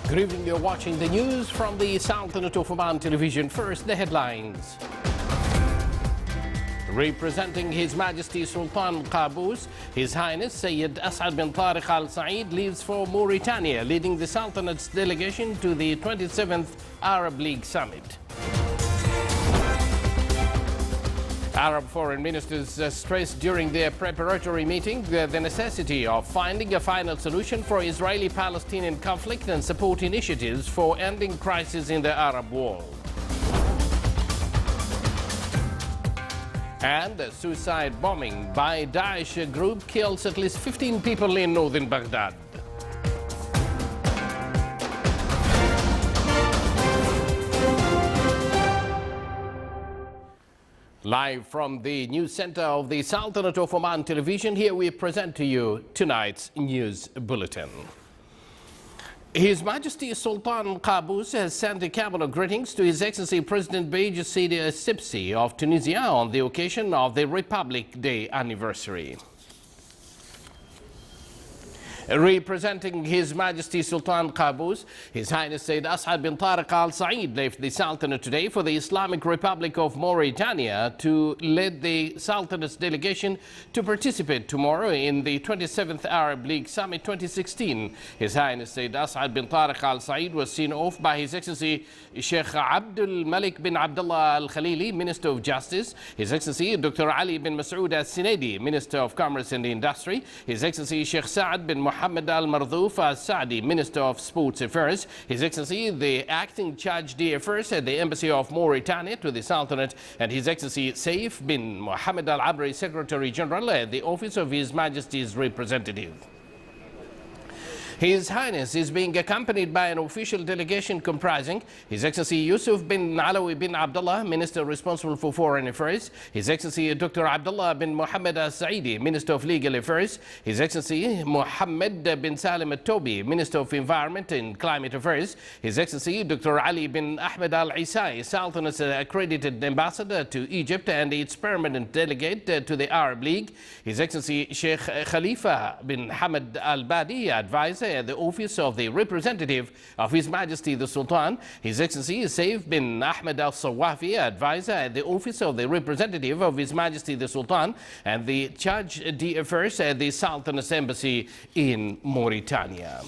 Good evening, you're watching the news from the Sultanate of Oman television. First, the headlines. Representing His Majesty Sultan Qaboos, His Highness Sayyid As'ad bin Tariq Al Said leaves for Mauritania, leading the Sultanate's delegation to the 27th Arab League Summit. Arab foreign ministers stressed during their preparatory meeting the necessity of finding a final solution for Israeli-Palestinian conflict and support initiatives for ending crisis in the Arab world. And a suicide bombing by Daesh group kills at least 15 people in northern Baghdad. Live from the news center of the Sultanate of Oman television, here we present to you tonight's news bulletin. His Majesty Sultan Qaboos has sent a cabinet greetings to His Excellency President Beij Sidi Sibsi of Tunisia on the occasion of the Republic Day anniversary. Representing His Majesty Sultan Qaboos, His Highness Sayyid As'ad bin Tariq Al Said left the Sultanate today for the Islamic Republic of Mauritania to lead the Sultanate's delegation to participate tomorrow in the 27th Arab League Summit 2016. His Highness Sayyid As'ad bin Tariq Al Said was seen off by His Excellency Sheikh Abdul Malik bin Abdullah Al Khalili, Minister of Justice, His Excellency Dr. Ali bin Masoud Al Sinadi, Minister of Commerce and Industry, His Excellency Sheikh Saad bin Mohammed Al Mardouf Al Saadi, Minister of Sports Affairs, His Excellency the Acting Charge d'Affaires at the Embassy of Mauritania to the Sultanate, and His Excellency Saif bin Mohammed Al Abri, Secretary General at the Office of His Majesty's Representative. His Highness is being accompanied by an official delegation comprising His Excellency Yusuf bin Alawi bin Abdullah, Minister responsible for Foreign Affairs, His Excellency Dr. Abdullah bin Mohammed Al Saidi, Minister of Legal Affairs, His Excellency Mohammed bin Salim Al Tobi, Minister of Environment and Climate Affairs, His Excellency Dr. Ali bin Ahmed Al Isai, Sultanate's accredited ambassador to Egypt and its permanent delegate to the Arab League, His Excellency Sheikh Khalifa bin Hamad Al Badi, advisor at the Office of the Representative of His Majesty the Sultan, His Excellency Saif bin Ahmed Al Sawafi, advisor at the Office of the Representative of His Majesty the Sultan, and the Charge d'Affaires at the Sultan's Embassy in Mauritania.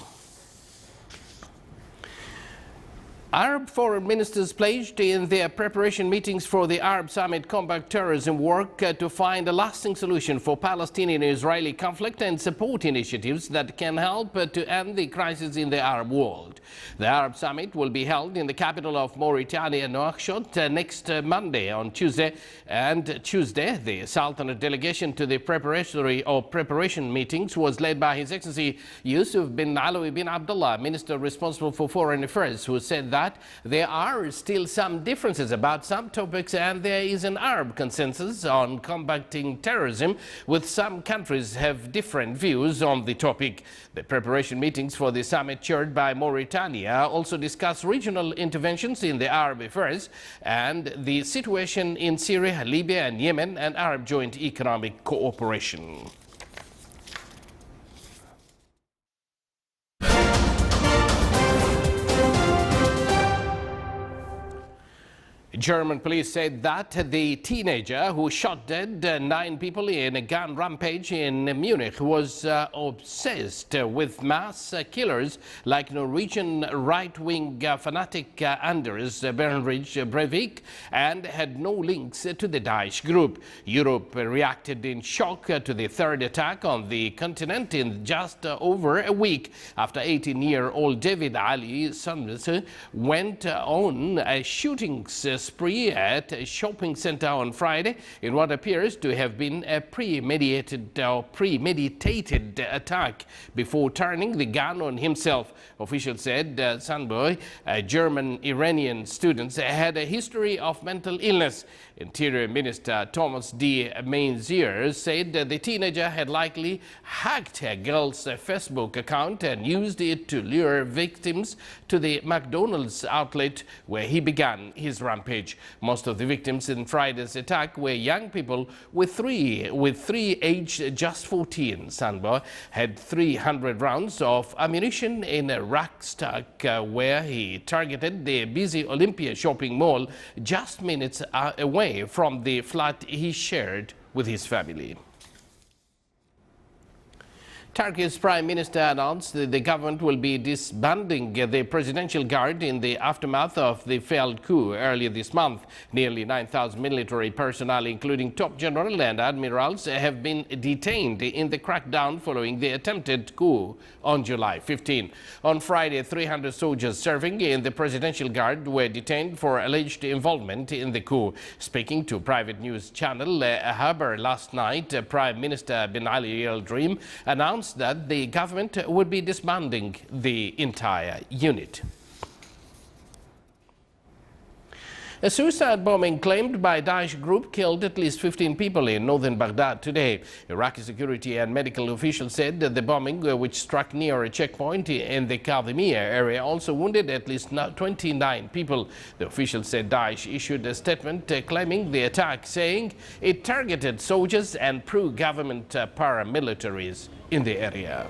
Arab foreign ministers pledged in their preparation meetings for the Arab Summit combat terrorism work to find a lasting solution for Palestinian-Israeli conflict and support initiatives that can help to end the crisis in the Arab world. The Arab Summit will be held in the capital of Mauritania, Nouakchott, next Monday on Tuesday. And Tuesday, the Sultanate delegation to the preparation meetings was led by His Excellency Yusuf bin Alawi bin Abdullah, Minister responsible for Foreign Affairs, who said that there are still some differences about some topics and there is an Arab consensus on combating terrorism, with some countries have different views on the topic. The preparation meetings for the summit chaired by Mauritania also discuss regional interventions in the Arab affairs and the situation in Syria, Libya and Yemen, and Arab joint economic cooperation. German police said that the teenager who shot dead 9 people in a gun rampage in Munich was obsessed with mass killers like Norwegian right-wing fanatic Anders Bernrich Breivik and had no links to the Daesh group. Europe reacted in shock to the third attack on the continent in just over a week after 18-year-old David Ali Sanders went on a shooting spree at a shopping center on Friday in what appears to have been a premeditated attack before turning the gun on himself. Officials said Sandboy, a German-Iranian student, had a history of mental illness. Interior Minister Thomas D. Mainzier said the teenager had likely hacked a girl's Facebook account and used it to lure victims to the McDonald's outlet where he began his rampage. village. Most of the victims in Friday's attack were young people with three aged just 14. Sanbo had 300 rounds of ammunition in a rack stack where he targeted the busy Olympia shopping mall just minutes away from the flat he shared with his family. Turkey's Prime Minister announced that the government will be disbanding the Presidential Guard in the aftermath of the failed coup earlier this month. Nearly 9,000 military personnel, including top general and admirals, have been detained in the crackdown following the attempted coup on July 15. On Friday, 300 soldiers serving in the Presidential Guard were detained for alleged involvement in the coup. Speaking to private news channel Haber last night, Prime Minister Bin Ali Al Dream announced that the government would be disbanding the entire unit. A suicide bombing claimed by Daesh group killed at least 15 people in northern Baghdad today. Iraqi security and medical officials said that the bombing, which struck near a checkpoint in the Kadhimiya area, also wounded at least 29 people. The officials said Daesh issued a statement claiming the attack, saying it targeted soldiers and pro-government paramilitaries in the area.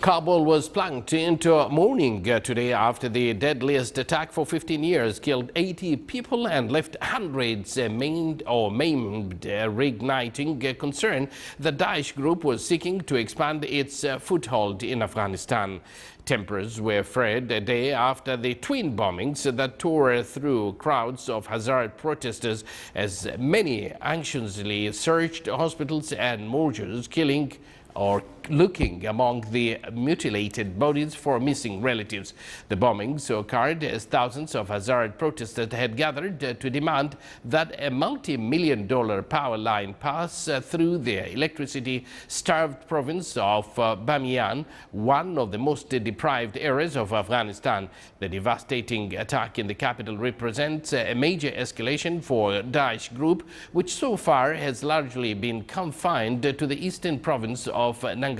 Kabul was plunged into mourning today after the deadliest attack for 15 years killed 80 people and left hundreds maimed, reigniting concern the Daesh group was seeking to expand its foothold in Afghanistan. Tempers were flared a day after the twin bombings that tore through crowds of Hazara protesters as many anxiously searched hospitals and morgues, killing or looking among the mutilated bodies for missing relatives. The bombings occurred as thousands of Hazara protesters had gathered to demand that a multi-million-dollar power line pass through the electricity-starved province of Bamiyan, one of the most deprived areas of Afghanistan. The devastating attack in the capital represents a major escalation for Daesh group, which so far has largely been confined to the eastern province of Nangarhar,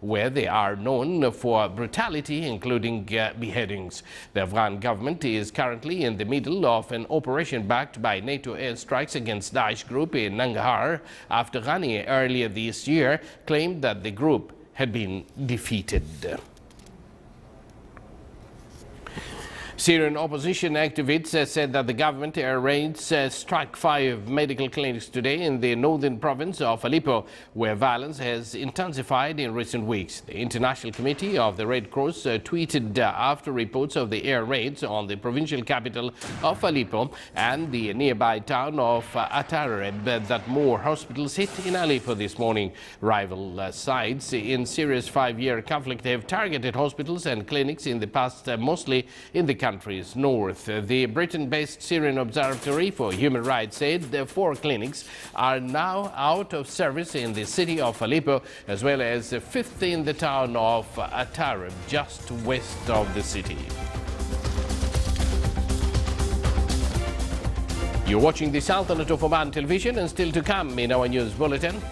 where they are known for brutality, including beheadings. The Afghan government is currently in the middle of an operation backed by NATO airstrikes against Daesh group in Nangarhar after Ghani earlier this year claimed that the group had been defeated. Syrian opposition activists said that the government air raids struck 5 medical clinics today in the northern province of Aleppo, where violence has intensified in recent weeks. The International Committee of the Red Cross tweeted after reports of the air raids on the provincial capital of Aleppo and the nearby town of Atareb that more hospitals hit in Aleppo this morning. Rival sides in Syria's 5-year conflict have targeted hospitals and clinics in the past, mostly in the country's north. The Britain-based Syrian Observatory for Human Rights said the 4 clinics are now out of service in the city of Aleppo, as well as 5th in the town of Atareb, just west of the city. You're watching the Sultanate of Oman television, and still to come in our news bulletin.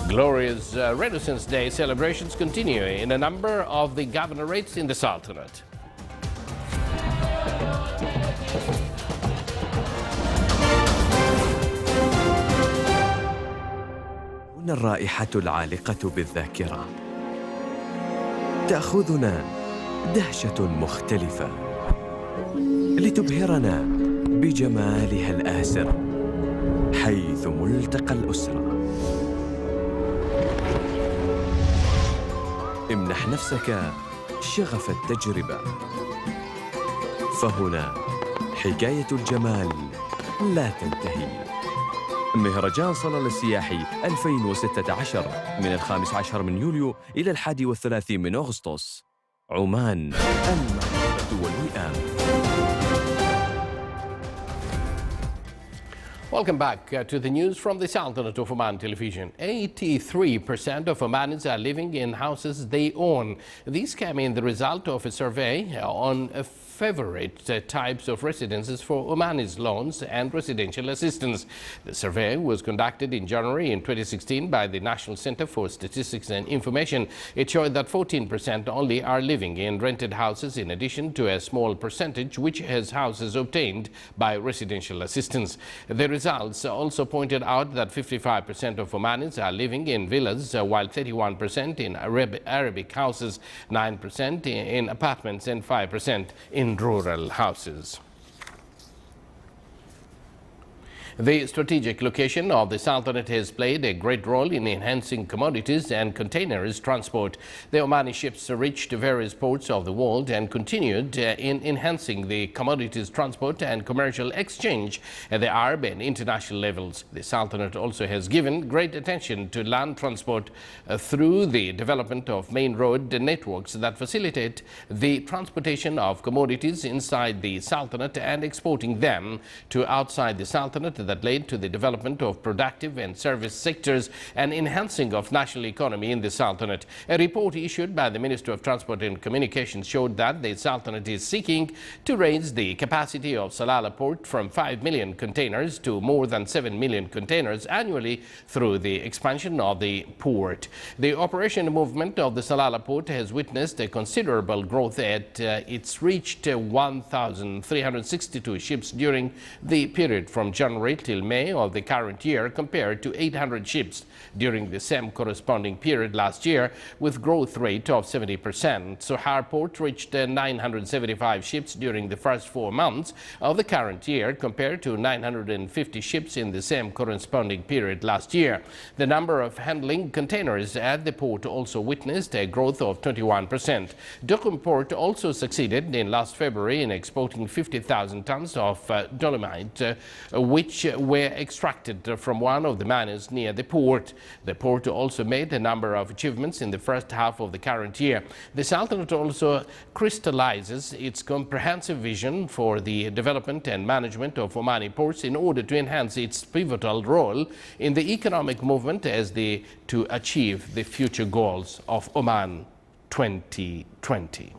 Glorious Renaissance Day celebrations continue in a number of the governorates in the Sultanate. هنا الرائحة العالقة بالذاكرة تأخذنا دهشة مختلفة لتبهرنا بجمالها الآسر حيث ملتقى الأسرة. امنح نفسك شغف التجربة، فهنا حكاية الجمال لا تنتهي. مهرجان صلالة السياحي 2016 من 15 من يوليو إلى 31 من أغسطس. عمان، المحبة والوئام. Welcome back to the news from the Sultanate of Oman television. 83% of Omanis are living in houses they own. These came in the result of a survey on favorite types of residences for Omanis loans and residential assistance. The survey was conducted in January in 2016 by the National Center for Statistics and Information. It showed that 14% only are living in rented houses, in addition to a small percentage which has houses obtained by residential assistance. The results also pointed out that 55% of Omanis are living in villas, while 31% in Arabic houses, 9% in apartments and 5% in rural houses. The strategic location of the Sultanate has played a great role in enhancing commodities and containers transport. The Omani ships reached various ports of the world and continued in enhancing the commodities transport and commercial exchange at the Arab and international levels. The Sultanate also has given great attention to land transport through the development of main road networks that facilitate the transportation of commodities inside the Sultanate and exporting them to outside the Sultanate, that led to the development of productive and service sectors and enhancing of national economy in the Sultanate. A report issued by the Ministry of Transport and Communications showed that the Sultanate is seeking to raise the capacity of Salalah port from 5 million containers to more than 7 million containers annually through the expansion of the port. The operation movement of the Salalah port has witnessed a considerable growth at it's reached 1,362 ships during the period from January till May of the current year, compared to 800 ships during the same corresponding period last year, with growth rate of 70%. Sohar Port reached 975 ships during the first 4 months of the current year, compared to 950 ships in the same corresponding period last year. The number of handling containers at the port also witnessed a growth of 21%. Duqm Port also succeeded in last February in exporting 50,000 tons of dolomite, which were extracted from one of the mines near the port. The port also made a number of achievements in the first half of the current year. The Sultanate also crystallizes its comprehensive vision for the development and management of Omani ports in order to enhance its pivotal role in the economic movement to achieve the future goals of Oman 2020.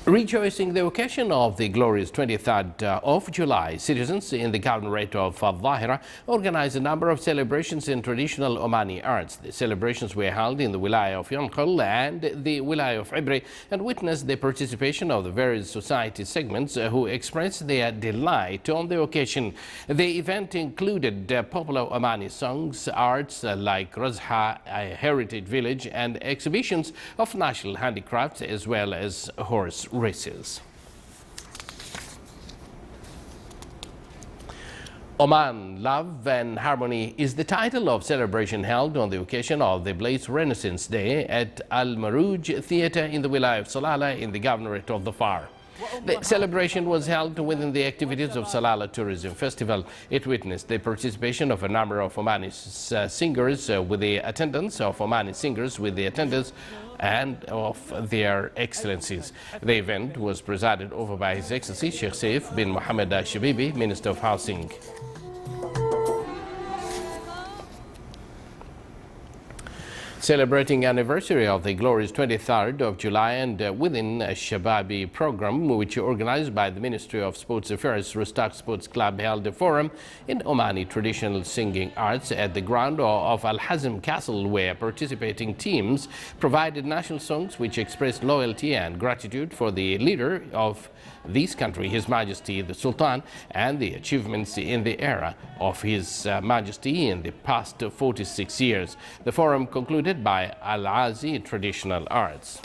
Rejoicing the occasion of the glorious 23rd of July, citizens in the governorate of Al-Dhahira organized a number of celebrations in traditional Omani arts. The celebrations were held in the Wilaya of Yanqul and the Wilaya of Ibri and witnessed the participation of the various society segments who expressed their delight on the occasion. The event included popular Omani songs, arts like Razha, a heritage village, and exhibitions of national handicrafts, as well as horse races. Oman, Love and Harmony is the title of celebration held on the occasion of the Blaze Renaissance Day at Al Marouj Theatre in the Wilaya of Salalah in the Governorate of Dhafar. The celebration was held within the activities of Salalah Tourism Festival. It witnessed the participation of a number of Omani singers with the attendance of Omani singers with the attendance and of their excellencies. The event was presided over by His Excellency Sheikh Saif bin Mohammed Al-Shabibi, Minister of Housing. Celebrating anniversary of the glorious 23rd of July and within a Shababi program which organized by the Ministry of Sports Affairs, Rustak Sports Club held a forum in Omani traditional singing arts at the ground of Al Hazm Castle, where participating teams provided national songs which expressed loyalty and gratitude for the leader of this country, His Majesty the Sultan, and the achievements in the era of His Majesty in the past 46 years. The forum concluded by Al-Azi Traditional Arts.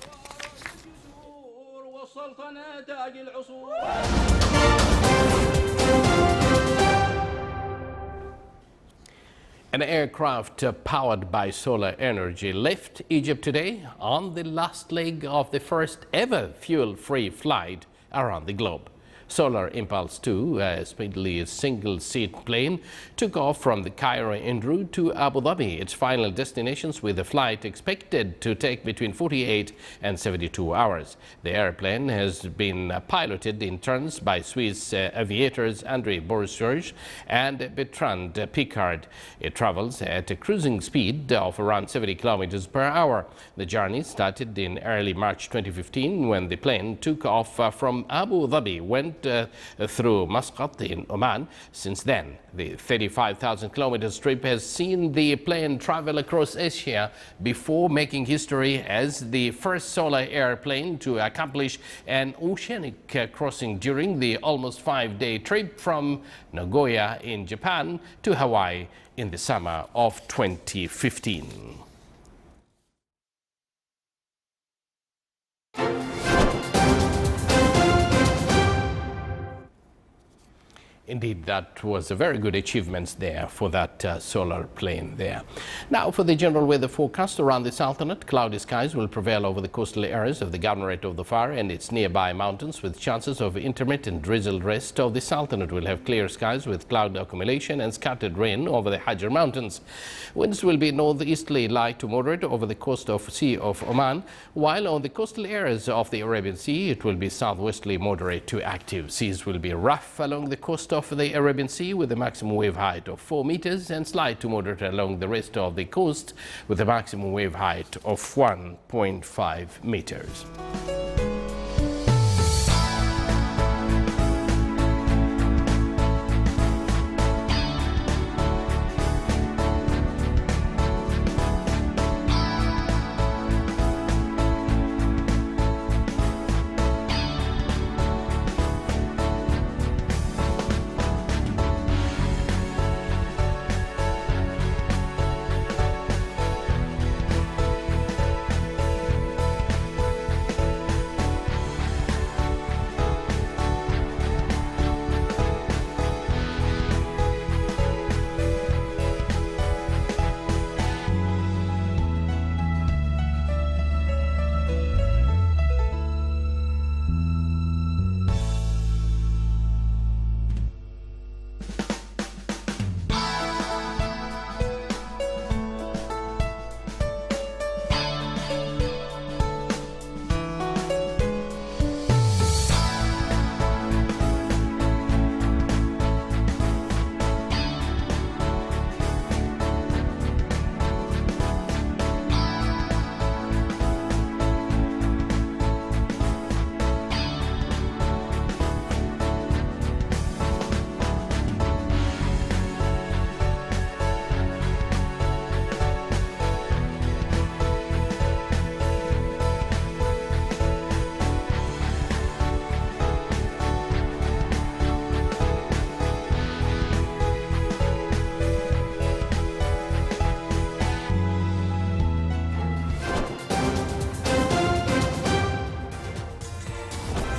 An aircraft powered by solar energy left Egypt today on the last leg of the first ever fuel-free flight around the globe. Solar Impulse 2, a speedily single-seat plane, took off from the Cairo en route to Abu Dhabi, its final destinations, with a flight expected to take between 48 and 72 hours. The airplane has been piloted in turns by Swiss aviators André Bourgeois and Bertrand Piccard. It travels at a cruising speed of around 70 kilometers per hour. The journey started in early March 2015 when the plane took off from Abu Dhabi, went through Muscat in Oman. Since then, the 35,000 kilometers trip has seen the plane travel across Asia before making history as the first solar airplane to accomplish an oceanic crossing during the almost 5-day trip from Nagoya in Japan to Hawaii in the summer of 2015. Indeed, that was a very good achievement there for that solar plane there. Now, for the general weather forecast around the Sultanate, cloudy skies will prevail over the coastal areas of the Governorate of Dhofar and its nearby mountains, with chances of intermittent drizzle. Rest of the Sultanate will have clear skies with cloud accumulation and scattered rain over the Hajar Mountains. Winds will be northeasterly light to moderate over the coast of Sea of Oman, while on the coastal areas of the Arabian Sea, it will be southwesterly moderate to active. Seas will be rough along the coast of the Arabian Sea with a maximum wave height of 4 meters and slight to moderate along the rest of the coast with a maximum wave height of 1.5 meters.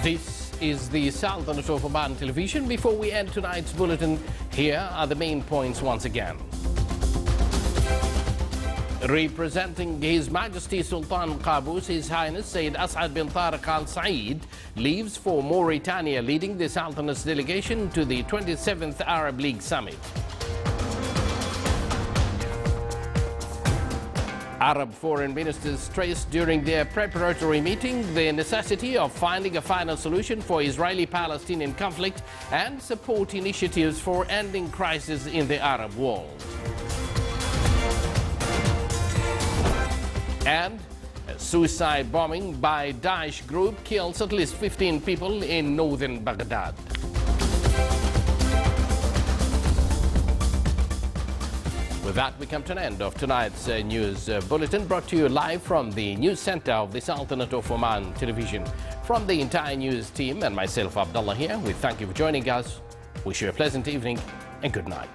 This is the Sultanate of Oman television. Before we end tonight's bulletin, here are the main points once again. Representing His Majesty Sultan Qaboos, His Highness Sayyid As'ad bin Tariq Al Saeed leaves for Mauritania, leading the Sultanate's delegation to the 27th Arab League Summit. Arab foreign ministers stressed during their preparatory meeting the necessity of finding a final solution for Israeli-Palestinian conflict and support initiatives for ending crisis in the Arab world. And a suicide bombing by Daesh group kills at least 15 people in northern Baghdad. With that, we come to an end of tonight's news bulletin, brought to you live from the news center of the Sultanate of Oman television. From the entire news team and myself, Abdullah here, we thank you for joining us. Wish you a pleasant evening and good night.